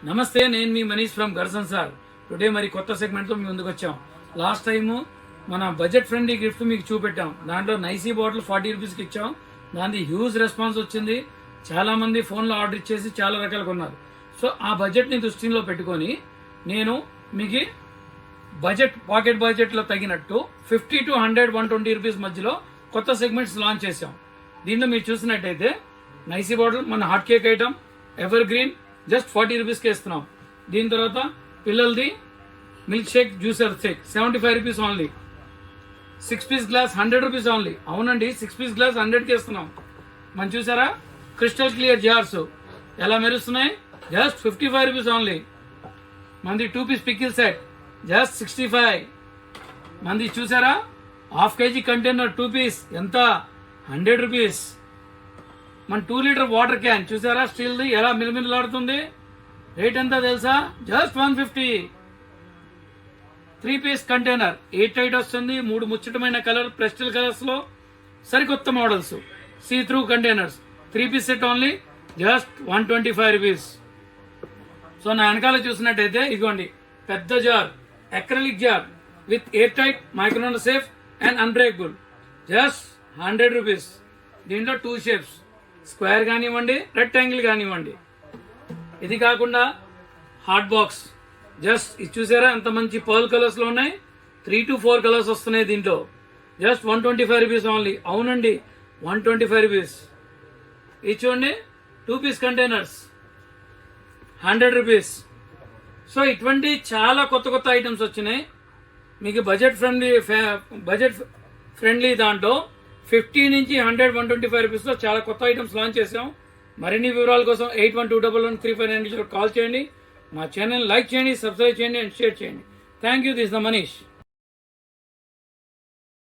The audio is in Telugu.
నమస్తే, నేను మీ మనీష్ ఫ్రమ్ గర్సన్ సార్. టుడే మరి కొత్త సెగ్మెంట్తో మీ ముందుకు వచ్చాం. లాస్ట్ టైము మన బడ్జెట్ ఫ్రెండ్లీ గిఫ్ట్ మీకు చూపెట్టాం. దాంట్లో నైసీ బాటిల్ 40 రూపీస్కి ఇచ్చాం. దాని హ్యూజ్ రెస్పాన్స్ వచ్చింది. చాలా మంది ఫోన్లో ఆర్డర్ ఇచ్చేసి చాలా రకాలు కొన్నారు. సో ఆ బడ్జెట్ని దృష్టిలో పెట్టుకొని నేను మీకు పాకెట్ బడ్జెట్లో తగినట్టు 50 to 100, 120 రూపీస్ మధ్యలో కొత్త సెగ్మెంట్స్ లాంచ్ చేసాం. దీంట్లో మీరు చూసినట్టయితే నైసీ బాటిల్ మన hot cake item ever green just 40 రూపీస్కి ఇస్తున్నాం. దీని తర్వాత పిల్లలది milk shake juicer shake 75 rupees only. 6 piece glass 100 rupees only. అవునండి, 6 పీస్ గ్లాస్ 100కి ఇస్తున్నాం. మనం చూసారా క్రిస్టల్ క్లియర్ జార్స్ ఎలా మెరుస్తున్నాయి, జస్ట్ 55 రూపీస్ ఓన్లీ. మనది 2 పీస్ పికిల్ సెట్ జస్ట్ 65. మనది చూసారా హాఫ్ కేజీ కంటైనర్ 2 పీస్ ఎంత 100 రూపీస్. మన 2 లీటర్ వాటర్ క్యాన్ చూసారా స్టీల్ది ఎలా మిలమిలాడుతుంది. రేట్ ఎంత తెలుసా, జస్ట్ 150. 3 పీస్ కంటైనర్ 8 టైట్ వస్తుంది. 3 ముచ్చటమైన కలర్ ప్రెస్టల్ కలర్స్ లో సరికొత్త models see through containers 3 piece set only just 125 rupees. So నా వెనకాల చూసినట్టయితే ఇదిగోండి పెద్ద jar acrylic jar with air tight micron safe and unbreakable just 100 rupees. దీంట్లో 2 షేప్స్ స్క్వేర్ కానివ్వండి, రెక్టాంగిల్ కానివ్వండి. ఇది కాకుండా హాట్ బాక్స్ జస్ట్ ఇది చూసారా ఎంత మంచి పర్ల్ కలర్స్ లో ఉన్నాయి. 3 to 4 కలర్స్ వస్తున్నాయి దీంట్లో. Just 125 rupees only. అవునండి 125 రూపీస్. ఇది చూడండి 2 పీస్ కంటైనర్స్ 100 రూపీస్. సో ఇటువంటి చాలా కొత్త కొత్త ఐటమ్స్ వచ్చినాయి మీకు బడ్జెట్ ఫ్రెండ్లీ దాంట్లో 50 నుంచి 100, 125 రూపీస్లో చాలా కొత్త ఐటమ్స్ లాంచ్ చేసాం. మరిన్ని వివరాల కోసం 81211359 కాల్ చేయండి. మా ఛానల్ లైక్ చేయండి, సబ్స్క్రైబ్ చేయండి అండ్ షేర్ చేయండి. Thank you. This the Manish.